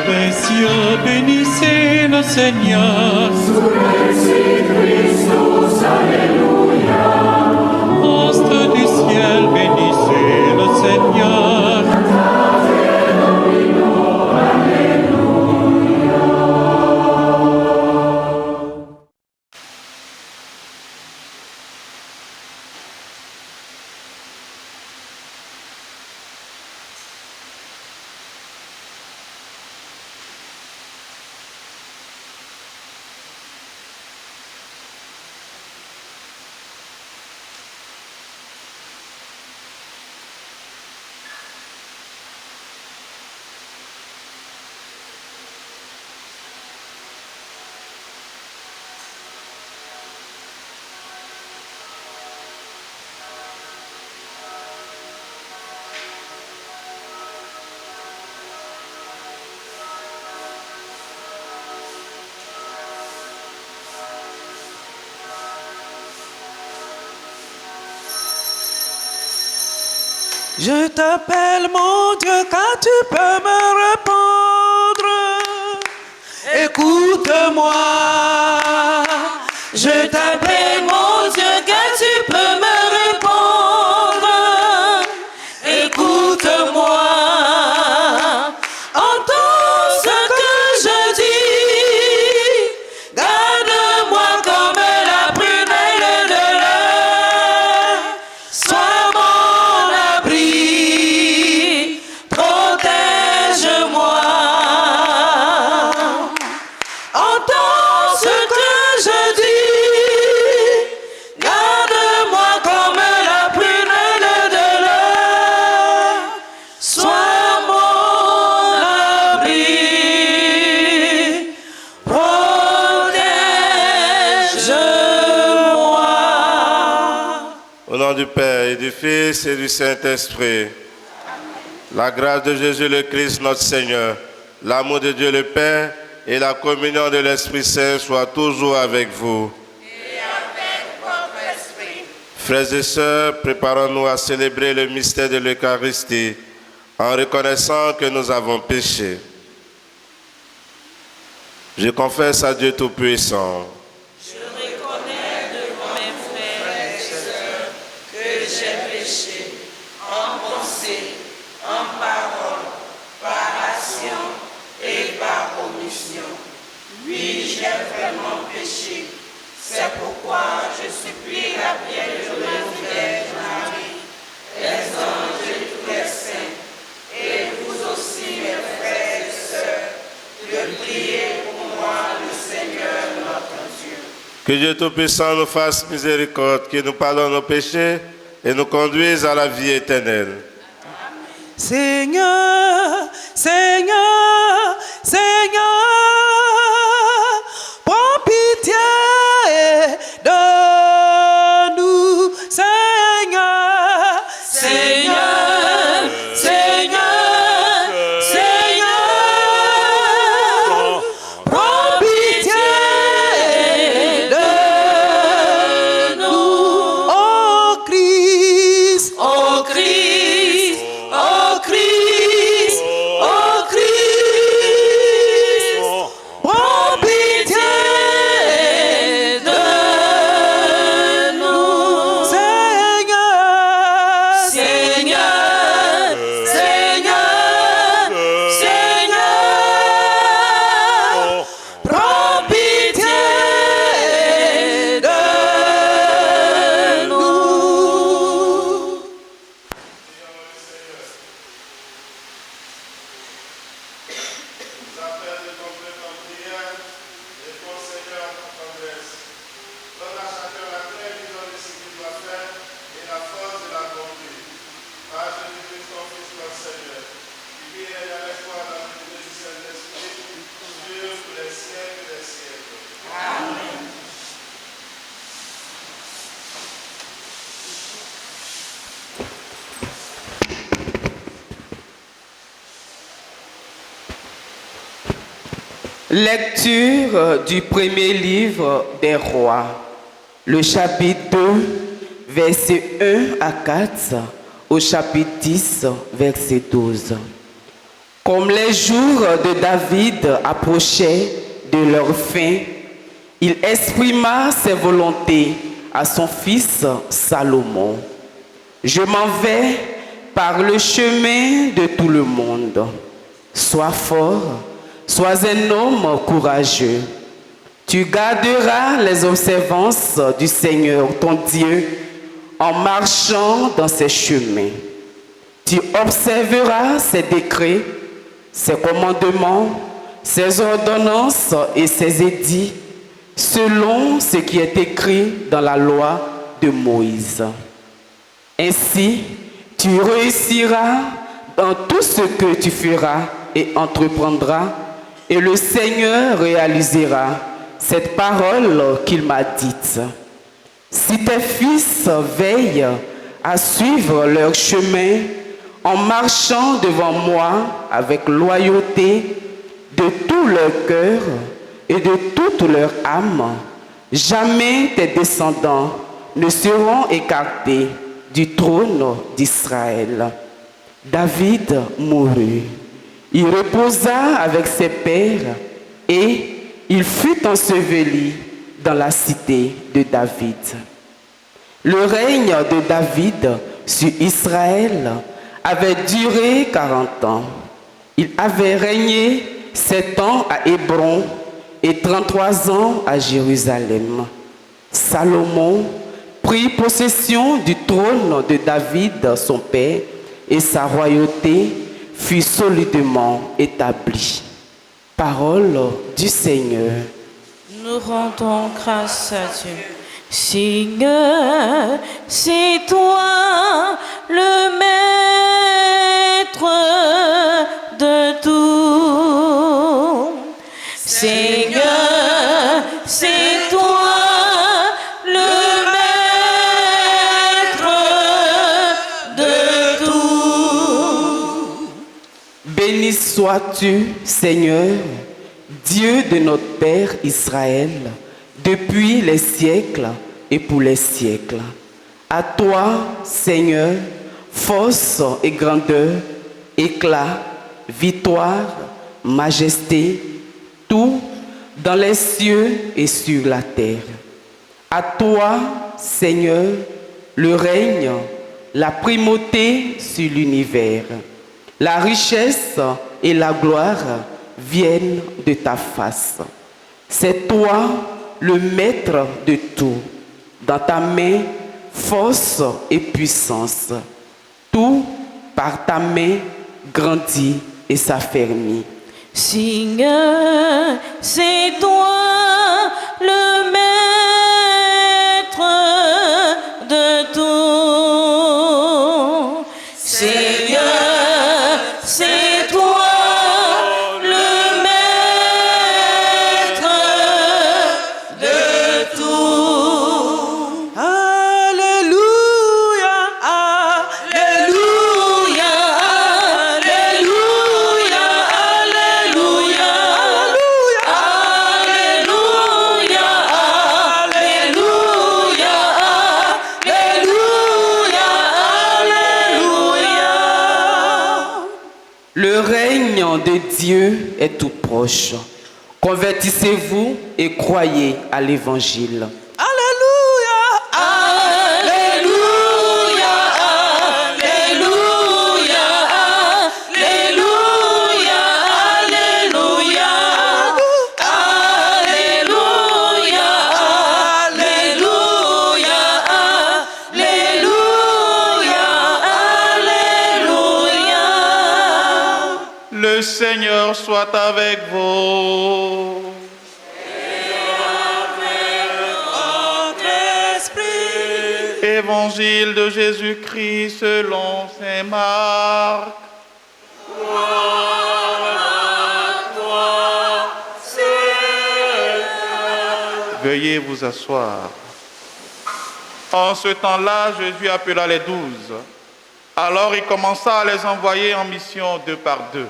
les cieux, bénissez le Seigneur. Sous les Christus, Alléluia. Astres du ciel, bénissez le Seigneur. Je t'appelle mon Dieu, car tu peux me répondre. Écoute-moi. Je t'appelle mon Dieu, car tu peux me répondre. Écoute-moi. Entends ce que je dis. Garde-moi comme la prunelle de l'air. Sois mon abri. Protège-moi. Entends ce que je dis. Garde-moi comme la prunelle de l'air. Sois mon abri. Protège-moi. Au nom du Père et du Fils et du Saint-Esprit, la grâce de Jésus le Christ notre Seigneur, l'amour de Dieu le Père et la communion de l'Esprit Saint soient toujours avec vous. Et avec votre esprit. Frères et sœurs, préparons-nous à célébrer le mystère de l'Eucharistie en reconnaissant que nous avons péché. Je confesse à Dieu Tout-Puissant Je reconnais devant mes frères et sœurs que j'ai péché en pensée, en parole, par action et par omission. Oui, j'ai vraiment péché. C'est pourquoi je supplie la bienheureuse Vierge Marie, les anges et tous les saints, et vous aussi, mes frères et sœurs, de prier pour moi, le Seigneur notre Dieu. que Dieu Tout-Puissant nous fasse miséricorde, qu'il nous pardonne nos péchés et nous conduise à la vie éternelle. Seigneur, Seigneur, Seigneur, prends pitié de nous, Seigneur, Seigneur, Seigneur, Seigneur, prends pitié de nous, oh Christ, oh Christ, oh Christ, oh Christ, prends pitié de nous, Seigneur, Seigneur, Seigneur, Seigneur, prends pitié de nous. Nous appelle de complète en prière et pour Seigneur en tendresse. Donne à chacun la pleine vision de ce qu'il doit faire et la force de l'accomplir. Par Jésus-Christ, ton Fils, notre Seigneur, qui vit et règne avec toi dans l'unité du Saint-Esprit, Dieu pour les siècles des siècles. Amen. Lecture du premier livre des rois, le chapitre 2, versets 1 à 4, au chapitre 10, verset 12. Comme les jours de David approchaient de leur fin, il exprima ses volontés à son fils Salomon. Je m'en vais par le chemin de tout le monde. Sois fort, sois un homme courageux. Tu garderas les observances du Seigneur, ton Dieu, en marchant dans ses chemins. Tu observeras ses décrets, ses commandements, ses ordonnances et ses édits, selon ce qui est écrit dans la loi de Moïse. Ainsi, tu réussiras dans tout ce que tu feras et entreprendras, et le Seigneur réalisera cette parole qu'il m'a dite. Si tes fils veillent à suivre leur chemin en marchant devant moi avec loyauté de tout leur cœur et de toute leur âme, jamais tes descendants ne seront écartés du trône d'Israël. David mourut. Il reposa avec ses pères et il fut enseveli dans la cité de David. Le règne de David sur Israël avait duré 40 ans. Il avait régné 7 ans à Hébron et 33 ans à Jérusalem. Salomon prit possession du trône de David, son père, et sa royauté fut solidement établie. Parole du Seigneur. Nous rendons grâce à Dieu. Seigneur, c'est toi le maître de tout. Seigneur, c'est toi le maître de tout. Béni sois-tu, Seigneur, Dieu de notre Père Israël, depuis les siècles et pour les siècles. À toi, Seigneur, force et grandeur, éclat, victoire, majesté, tout dans les cieux et sur la terre. À toi, Seigneur, le règne, la primauté sur l'univers. La richesse et la gloire viennent de ta face. C'est toi le maître de tout. Dans ta main, force et puissance. Tout par ta main grandit et s'affermit. Seigneur, c'est toi le maître de tout. Seigneur, c'est toi le maître de tout. Alléluia, alléluia, alléluia, alléluia, alléluia, alléluia, alléluia, alléluia. Le règne de Dieu est tout proche. Convertissez-vous et croyez à l'Évangile. Alléluia, alléluia, alléluia, alléluia, alléluia, alléluia, alléluia, alléluia, alléluia. Le Seigneur soit avec vous. Évangile de Jésus-Christ selon saint Marc. Veuillez vous asseoir. En ce temps-là, Jésus appela les 12. Alors il commença à les envoyer en mission 2 par 2.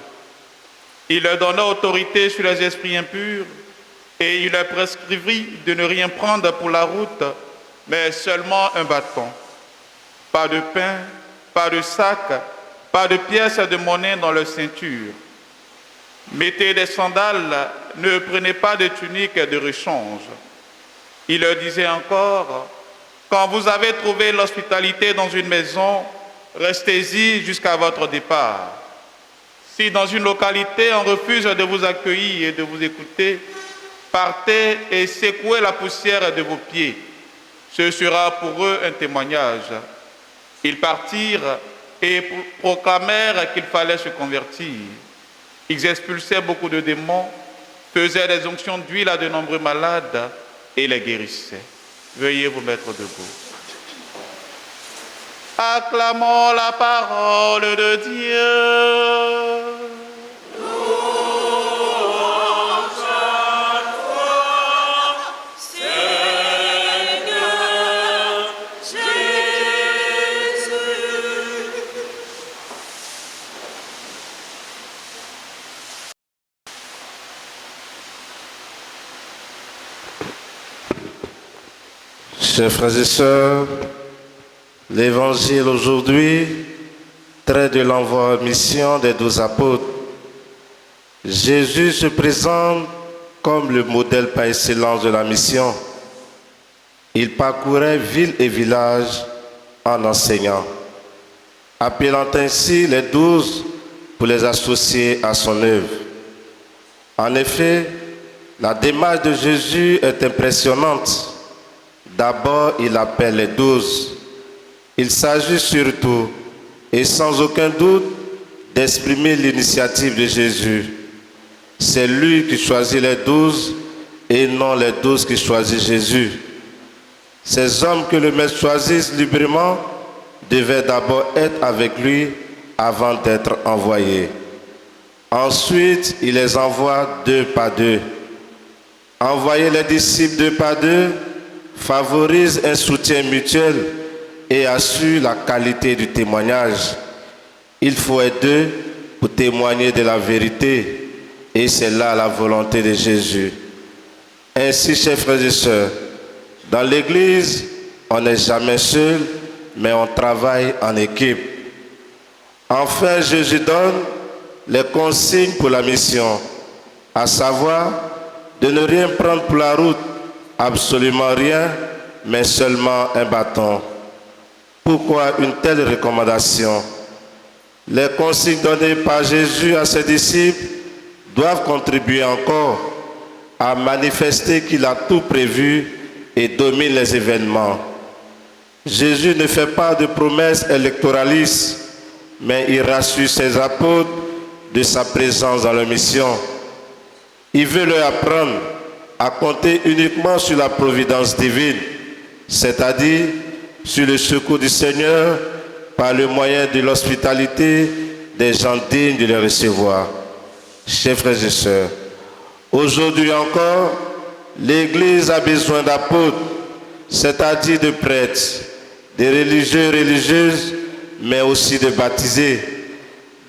Il leur donna autorité sur les esprits impurs et il leur prescrivit de ne rien prendre pour la route, mais seulement un bâton. Pas de pain, pas de sac, pas de pièces de monnaie dans leur ceinture. Mettez des sandales, ne prenez pas de tunique de rechange. Il leur disait encore, quand vous avez trouvé l'hospitalité dans une maison, restez-y jusqu'à votre départ. Si dans une localité on refuse de vous accueillir et de vous écouter, partez et secouez la poussière de vos pieds. Ce sera pour eux un témoignage. Ils partirent et proclamèrent qu'il fallait se convertir. Ils expulsaient beaucoup de démons, faisaient des onctions d'huile à de nombreux malades et les guérissaient. Veuillez vous mettre debout. Acclamons la parole de Dieu. Chers frères et sœurs, l'évangile aujourd'hui traite de l'envoi en mission des 12 apôtres. Jésus se présente comme le modèle par excellence de la mission. Il parcourait ville et village en enseignant, appelant ainsi les 12 pour les associer à son œuvre. En effet, la démarche de Jésus est impressionnante. D'abord, il appelle les 12. Il s'agit surtout, et sans aucun doute, d'exprimer l'initiative de Jésus. C'est lui qui choisit les 12 et non les 12 qui choisissent Jésus. Ces hommes que le Maître choisit librement devaient d'abord être avec lui avant d'être envoyés. Ensuite, il les envoie 2 par 2. Envoyer les disciples 2 par 2 favorise un soutien mutuel et assure la qualité du témoignage. Il faut être 2 pour témoigner de la vérité, et c'est là la volonté de Jésus. Ainsi, chers frères et sœurs, dans l'Église, on n'est jamais seul, mais on travaille en équipe. Enfin, Jésus donne les consignes pour la mission, à savoir de ne rien prendre pour la route, absolument rien, mais seulement un bâton. Pourquoi une telle recommandation? Les consignes données par Jésus à ses disciples doivent contribuer encore à manifester qu'il a tout prévu et domine les événements. Jésus ne fait pas de promesses électoralistes, mais il rassure ses apôtres de sa présence dans leur mission. Il veut leur apprendre à compter uniquement sur la providence divine, c'est-à-dire sur le secours du Seigneur par le moyen de l'hospitalité des gens dignes de les recevoir. Chers frères et sœurs, aujourd'hui encore, l'Église a besoin d'apôtres, c'est-à-dire de prêtres, de religieux et religieuses, mais aussi de baptisés,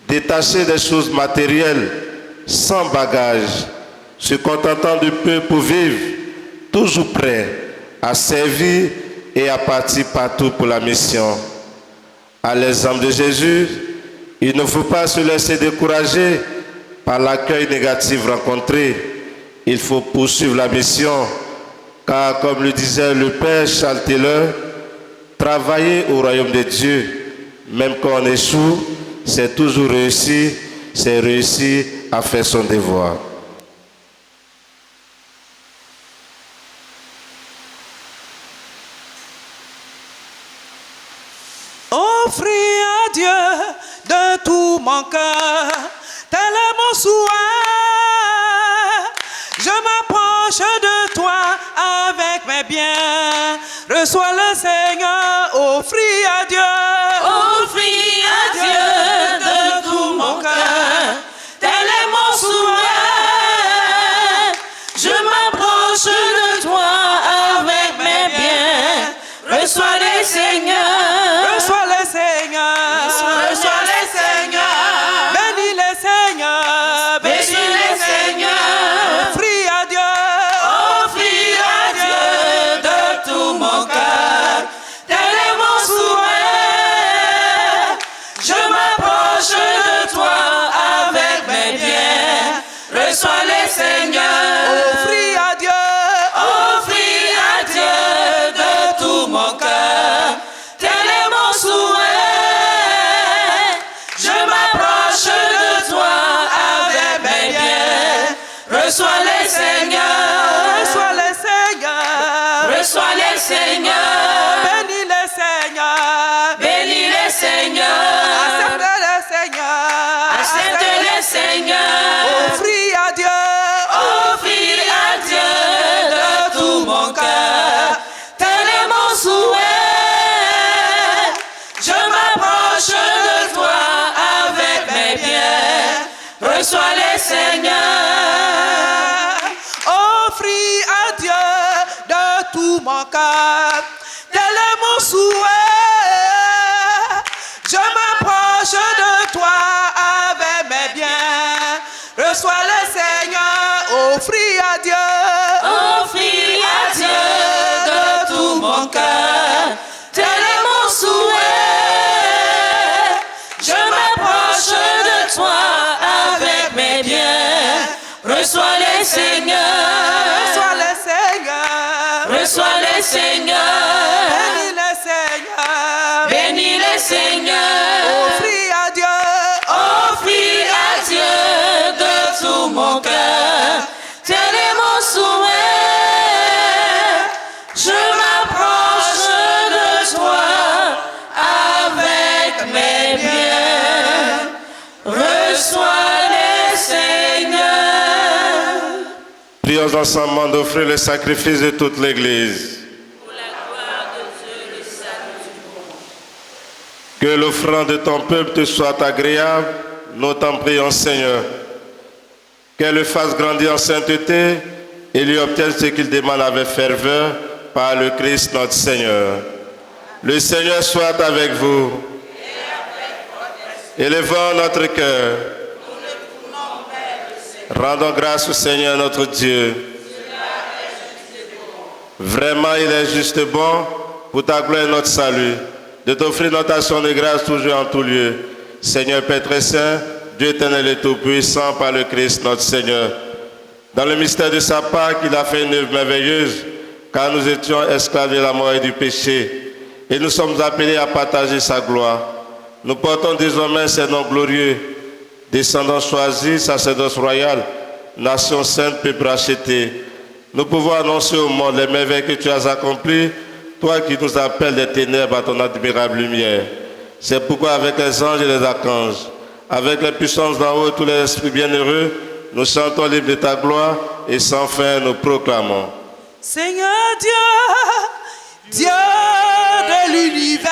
détachés des choses matérielles, sans bagage, se contentant de peu pour vivre, toujours prêts à servir et à partir partout pour la mission. À l'exemple de Jésus, il ne faut pas se laisser décourager par l'accueil négatif rencontré. Il faut poursuivre la mission, car comme le disait le Père Charles Taylor, travailler au royaume de Dieu, même quand on échoue, c'est toujours réussi, c'est réussir à faire son devoir. Offrir à Dieu de tout mon cœur, tel est mon souhait. Je m'approche de toi avec mes biens. Reçois le Seigneur, offrir à Dieu. Offrir à Dieu de tout mon cœur, tel est mon souhait. Je m'approche de toi avec mes biens. Reçois le Seigneur. Reçois le Seigneur. Reçois le Seigneur. Bénis le Seigneur. Bénis le Seigneur. Offrir à Dieu. Offrir à Dieu de tout mon cœur. Tel est mon souhait. reçois les seigneurs. Offris à Dieu de tout mon cœur, tel est mon souhait. Je m'approche de toi avec mes biens. Reçois les seigneurs, offris à Dieu. Offris à Dieu de tout mon cœur, tel est mon souhait. Je m'approche de toi avec mes biens. Reçois les seigneurs. Reçois les seigneurs. Reçois les seigneurs. Bénis les seigneurs. Bénis les seigneurs. Offris à Dieu. Offris à Dieu de tout mon cœur, tel est mon souhait. Je m'approche de toi avec mes biens. Reçois les seigneurs. Prions ensemble d'offrir le sacrifice de toute l'Église. Pour la gloire de Dieu, le salut du monde. Que l'offrande de ton peuple te soit agréable, nous t'en prions, Seigneur. Qu'elle le fasse grandir en sainteté et lui obtienne ce qu'il demande avec ferveur par le Christ notre Seigneur. Le Seigneur soit avec vous. Élevons notre cœur. Rendons grâce au Seigneur notre Dieu. Vraiment, il est juste bon pour ta gloire et notre salut, de t'offrir notre action de grâce toujours en tout lieu. Seigneur Père très saint, Dieu éternel et tout-puissant par le Christ notre Seigneur. Dans le mystère de sa Pâque, il a fait une œuvre merveilleuse, car nous étions esclaves de la mort et du péché, et nous sommes appelés à partager sa gloire. Nous portons désormais ces noms glorieux, descendants choisis, sacerdoce royal, nation sainte, peuple racheté. Nous pouvons annoncer au monde les merveilles que tu as accomplies, toi qui nous appelles des ténèbres à ton admirable lumière. C'est pourquoi avec les anges et les archanges, avec les puissances d'en haut, tous les esprits bienheureux, nous chantons libres de ta gloire et sans fin nous proclamons. Seigneur Dieu, Dieu de l'univers,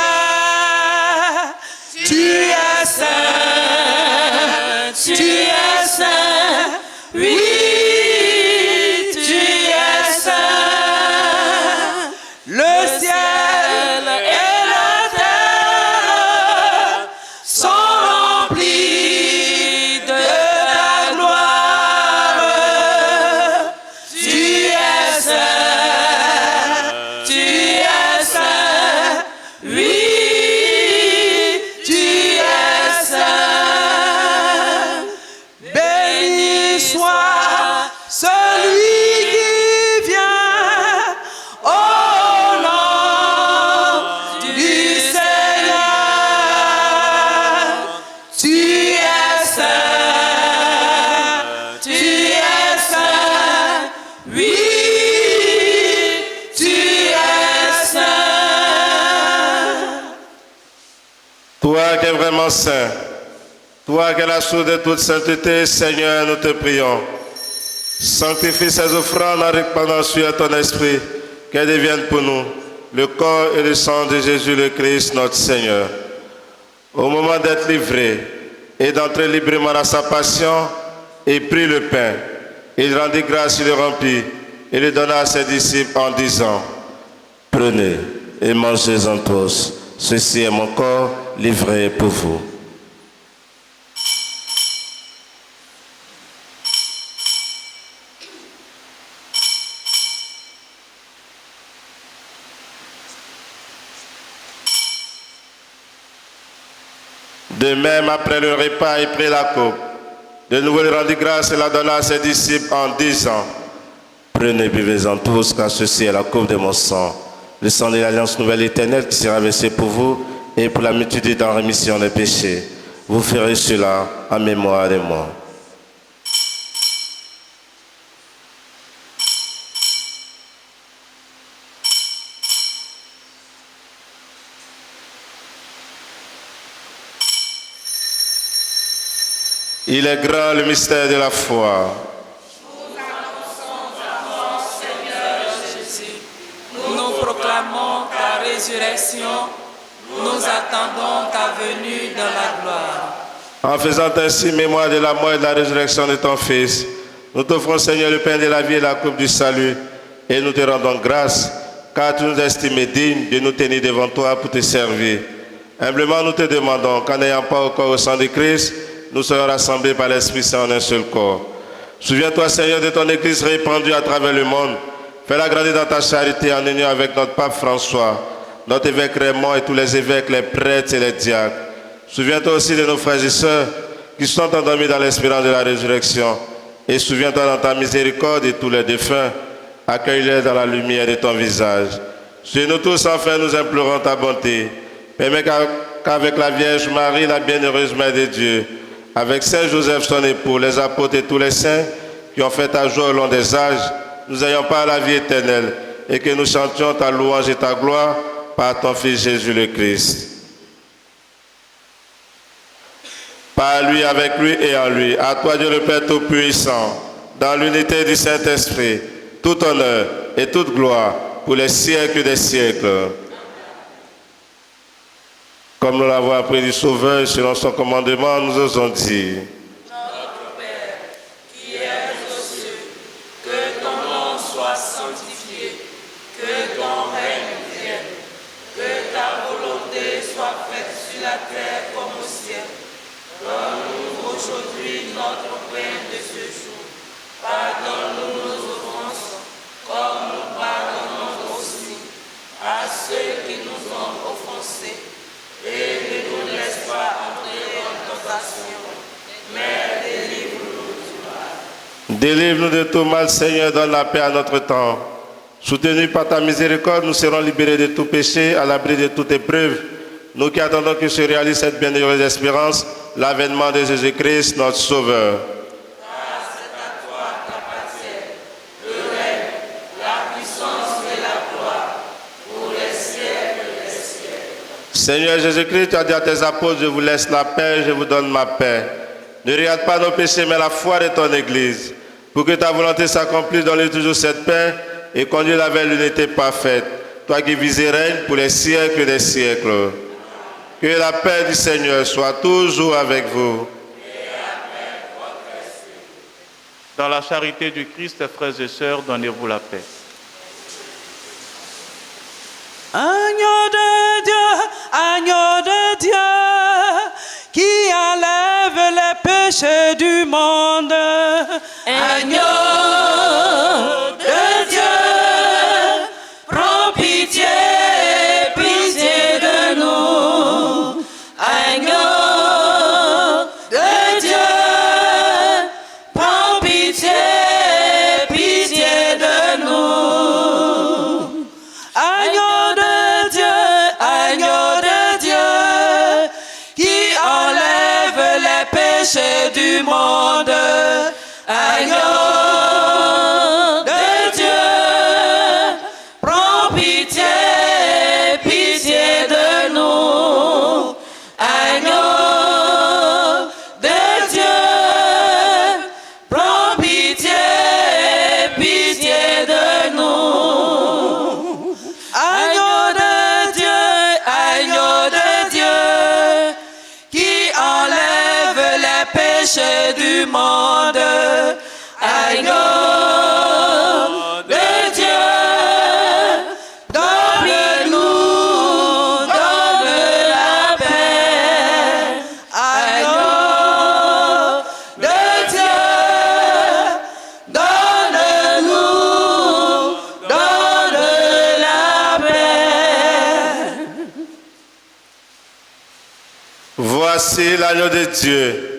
tu es saint, tu es saint, oui, tu es saint. Le ciel et la terre sont remplis de ta gloire. Tu es saint, tu es saint, oui, tu es saint. Béni soit celui qui vient au nom du Seigneur. Tu es saint, tu es saint, oui, tu es saint. Toi qui es vraiment saint, toi qui es la source de toute sainteté, Seigneur, nous te prions. Sanctifie ces offrandes en répandant sur ton esprit, qu'elles deviennent pour nous le corps et le sang de Jésus le Christ, notre Seigneur. Au moment d'être livré et d'entrer librement dans sa passion, il prit le pain, il rendit grâce, il le remplit et le donna à ses disciples en disant: prenez et mangez-en tous, ceci est mon corps livré pour vous. De même, après le repas, il prit la coupe. De nouveau, il rendit grâce et la donna à ses disciples en disant: prenez, buvez-en tous, car ceci est la coupe de mon sang, le sang de l'alliance nouvelle éternelle qui sera versé pour vous et pour la multitude en rémission des péchés. Vous ferez cela en mémoire de moi. Il est grand le mystère de la foi. Nous proclamons ta résurrection, nous attendons ta venue dans la gloire. En faisant ainsi mémoire de la mort et de la résurrection de ton Fils, nous t'offrons, Seigneur, le pain de la vie et la coupe du salut, et nous te rendons grâce, car tu nous estimes dignes de nous tenir devant toi pour te servir. Humblement, nous te demandons qu'en n'ayant pas au corps au sang de Christ, nous soyons rassemblés par l'Esprit Saint en un seul corps. Souviens-toi, Seigneur, de ton Église répandue à travers le monde. Fais-la grandir dans ta charité en union avec notre pape François, notre évêque Raymond et tous les évêques, les prêtres et les diacres. Souviens-toi aussi de nos frères et sœurs qui sont endormis dans l'espérance de la résurrection. Et souviens-toi dans ta miséricorde de tous les défunts. Accueille-les dans la lumière de ton visage. Sur nous tous, enfin, nous implorons ta bonté. Permets qu'avec la Vierge Marie, la bienheureuse Mère de Dieu, avec Saint Joseph, son époux, les apôtres et tous les saints qui ont fait ta joie au long des âges, nous ayons pas la vie éternelle et que nous chantions ta louange et ta gloire par ton Fils Jésus le Christ. Par lui, avec lui et en lui, à toi Dieu le Père Tout-Puissant, dans l'unité du Saint-Esprit, tout honneur et toute gloire pour les siècles des siècles. Comme nous l'avons appris du Sauveur, selon son commandement, nous osons dire: Notre Père, qui es aux cieux, que ton nom soit sanctifié, que ton règne vienne, que ta volonté soit faite sur la terre comme au ciel. Donne-nous aujourd'hui notre pain de ce jour. Pardonne-nous nos offenses, comme nous pardonnons aussi à ceux qui nous ont offensés. Et ne nous laisse pas entrer en tentation, mais délivre-nous du mal. Délivre-nous de tout mal, Seigneur, donne la paix à notre temps. Soutenus par ta miséricorde, nous serons libérés de tout péché, à l'abri de toute épreuve. Nous qui attendons que se réalise cette bienheureuse espérance, l'avènement de Jésus-Christ, notre Sauveur. Car c'est à toi qu'appartient le règne, la puissance et la gloire, pour les siècles des siècles. Seigneur Jésus-Christ, tu as dit à tes apôtres: je vous laisse la paix, je vous donne ma paix. Ne regarde pas nos péchés, mais la foi de ton Église. Pour que ta volonté s'accomplisse, donne-lui toujours cette paix et conduis-la vers l'unité parfaite. Toi qui vis et règnes pour les siècles des siècles. Que la paix du Seigneur soit toujours avec vous. Dans la charité du Christ, frères et sœurs, donnez-vous la paix. Agneau de Dieu, qui enlève les péchés du monde. Agneau de Dieu, prends pitié, pitié de nous. Agneau de Dieu, prends pitié, pitié de nous. Agneau de Dieu, qui enlève les péchés du monde. Agneau de Dieu, prends pitié, pitié de nous. Agneau de Dieu, prends pitié, pitié de nous. Agneau de Dieu, qui enlève les péchés du monde. Agneau de Dieu, donne-nous, donne la paix. Agneau de Dieu, donne-nous, donne la paix. Voici l'agneau de Dieu.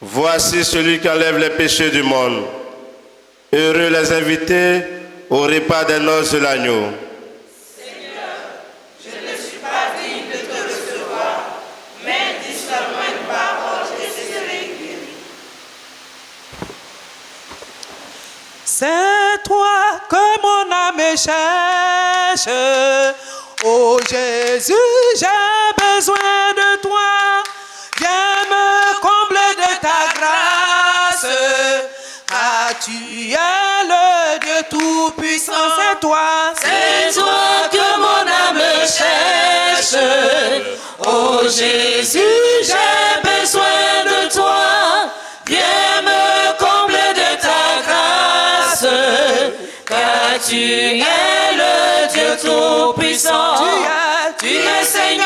Voici celui qui enlève les péchés du monde. Heureux les invités au repas des noces de l'agneau. Seigneur, je ne suis pas digne de te recevoir, mais dis seulement une parole et je serai guéri. C'est toi que mon âme cherche. Oh Jésus, j'ai besoin de toi. Viens me combler de ta grâce. Ah, tu es le Dieu Tout-Puissant, c'est toi. C'est toi que mon âme cherche. Oh Jésus, j'ai besoin tu es le Dieu Tout-Puissant. Tu es Seigneur,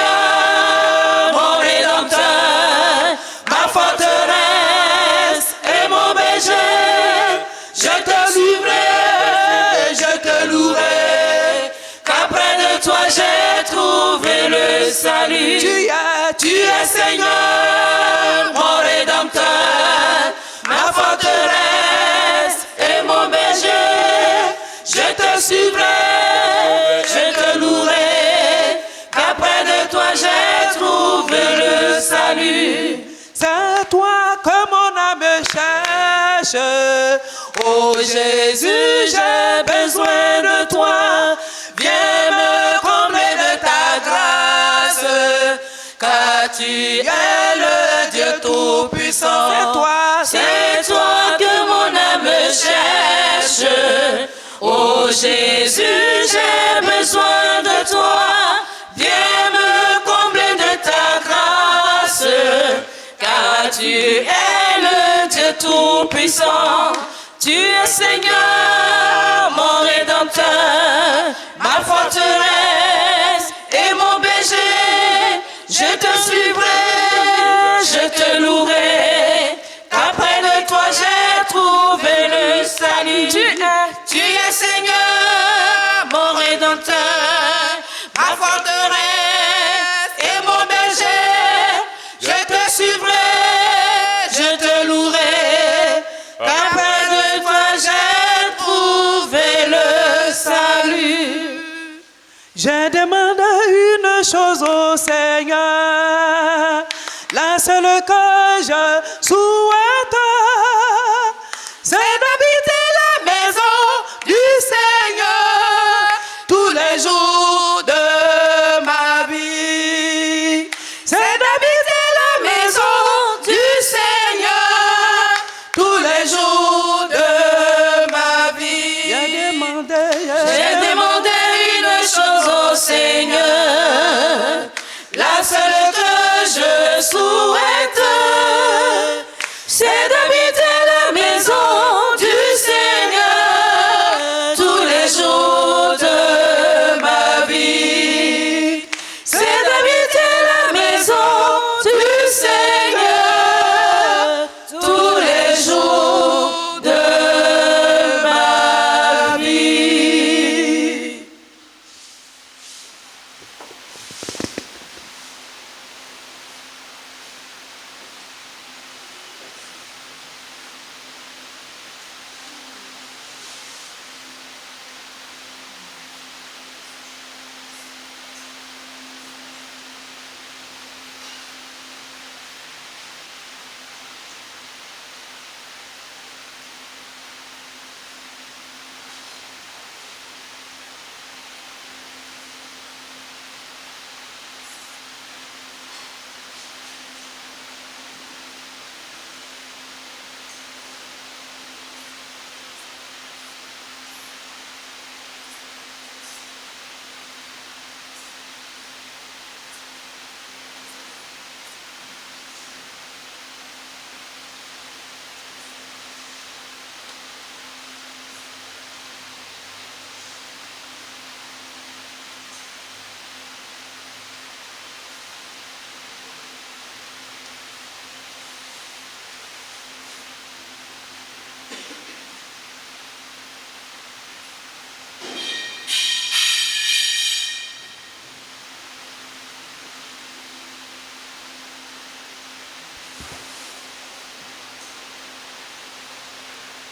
mon Rédempteur, ma forteresse et mon berger. Je te suivrai, je te louerai, car près de toi j'ai trouvé le salut. Tu es Seigneur, mon Rédempteur, ma forteresse et mon berger. Je te suivrai, je te louerai, car près de toi j'ai trouvé le salut. C'est toi que mon âme cherche. Oh Jésus, j'ai besoin de toi. Viens me combler de ta grâce, car tu es le Dieu Tout-Puissant. C'est toi que mon âme cherche. Oh Jésus, j'ai besoin de toi. Viens me combler de ta grâce, car tu es le Dieu Tout-Puissant. Tu es Seigneur, mon Rédempteur, ma forteresse et mon berger. Je te suivrai, je te louerai, car près de toi j'ai trouvé le salut. Tu es Seigneur, mon Rédempteur, ma forteresse et mon berger. Je te suivrai, je te louerai, car près de toi j'ai trouvé le salut. J'ai demandé une chose au Seigneur, la seule que je souhaite, c'est d'habiter la maison du Seigneur tous les jours de ma vie. C'est d'habiter la maison du Seigneur tous les jours de ma vie. J'ai demandé une chose au Seigneur, la seule que je souhaite, c'est d'habiter la maison du Seigneur tous les jours de ma vie. C'est d'habiter la maison du Seigneur tous les jours de ma vie.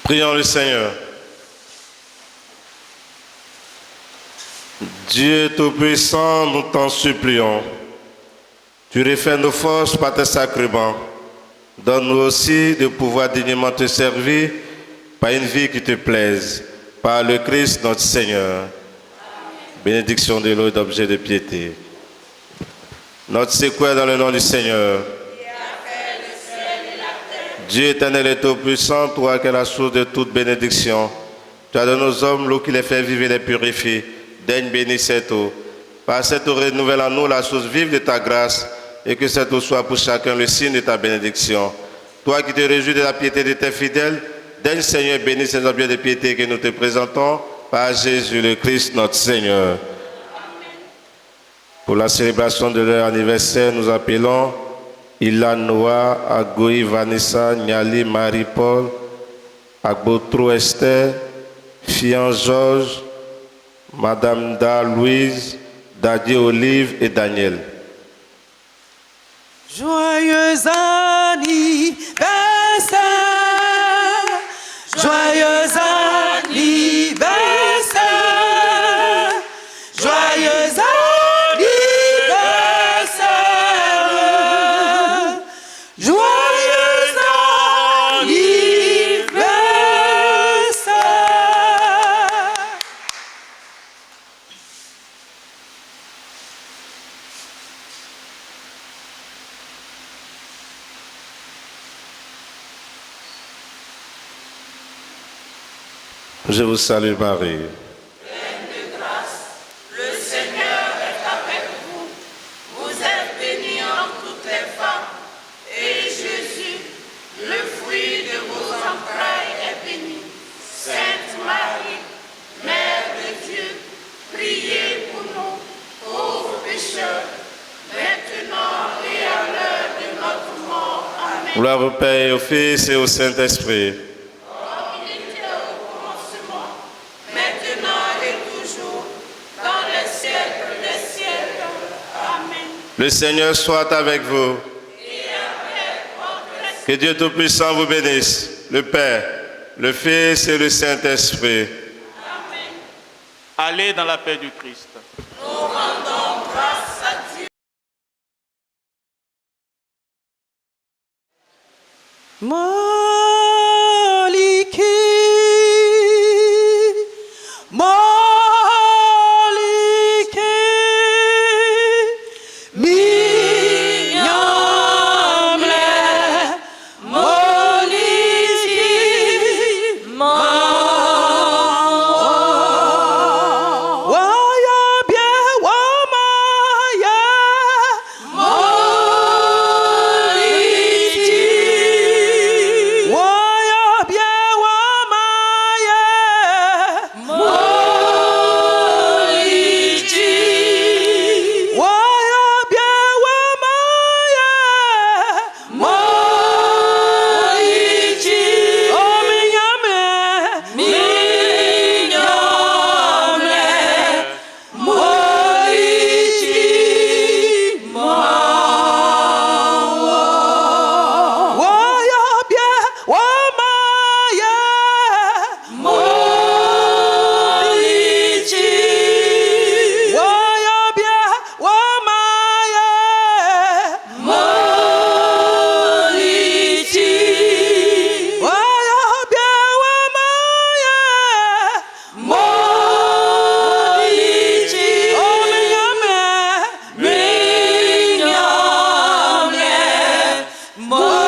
Prions le Seigneur. Dieu Tout-Puissant, nous t'en supplions. Tu refais nos forces par tes sacrements. Donne-nous aussi de pouvoir dignement te servir par une vie qui te plaise. Par le Christ notre Seigneur. Amen. Bénédiction de l'eau d'objet de piété. Notre secours dans le nom du Seigneur. Dieu éternel et tout-puissant, toi qui es la source de toute bénédiction, tu as donné aux hommes l'eau qui les fait vivre et les purifie. Daigne bénir cette eau. Par cette eau, renouvelle en nous la source vive de ta grâce et que cette eau soit pour chacun le signe de ta bénédiction. Toi qui te réjouis de la piété de tes fidèles, daigne Seigneur bénir ces objets de piété que nous te présentons par Jésus le Christ notre Seigneur. Pour la célébration de leur anniversaire, nous appelons Ilan Noah, Agoï Vanessa, Niali Marie-Paul, Agbotro Esther, Fian Georges, Madame Da Louise, Dadier Olive et Daniel. Joyeux anniversaire, joyeux anniversaire, joyeux anniversaire, joyeux anniversaire. Je vous salue Marie. Pleine de grâce, le Seigneur est avec vous. Vous êtes bénie entre toutes les femmes, et Jésus, le fruit de vos entrailles, est béni. Sainte Marie, Mère de Dieu, priez pour nous, pauvres pécheurs, maintenant et à l'heure de notre mort. Amen. Gloire au Père, au Fils et au Saint-Esprit. Comme il était au commencement, maintenant et toujours, dans les siècles des siècles. Amen. Le Seigneur soit avec vous. Et avec votre esprit. Que Dieu Tout-Puissant vous bénisse, le Père, le Fils et le Saint-Esprit. Amen. Allez dans la paix du Christ. Nous rendons grâce à Dieu. Maliki, Maliki, Mignamle, Maliki, Waya bien, Wamaya, Maliki, Waya bien, Wamaya, Maliki, Waya bien, Wamaya, Maliki, oh migname, migname, Maliki, Waya bien, Wamaya, Maliki, Waya bien, Wamaya, Maliki, Waya bien, Wamaya, Maliki, oh migname, migname, Maliki,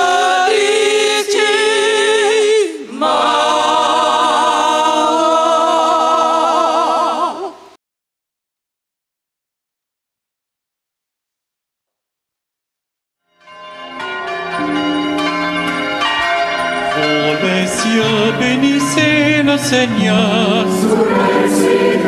Ô les cieux, bénissez le Seigneur. Sous les cieux